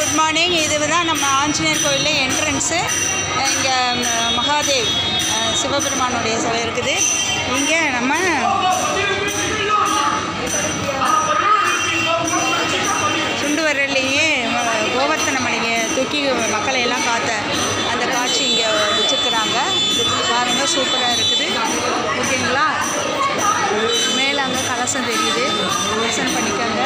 Good morning. இதுதான் நம்ம ஆஞ்சநேயர் கோயிலில் என்ட்ரன்ஸு. இங்கே மகாதேவ் சிவபெருமானுடைய சிலை இருக்குது. இங்கே நம்ம சுண்டு வரலையே கோவர்த்தன மலையை தூக்கி மக்களை எல்லாம் பார்த்த அந்த காட்சி இங்கே வச்சுருக்குறாங்க. பாருங்கள், சூப்பராக இருக்குது. ஓகேங்களா? மேலே அங்கே கலசம் தெரியுது, தரிசனம் பண்ணிக்கோங்க.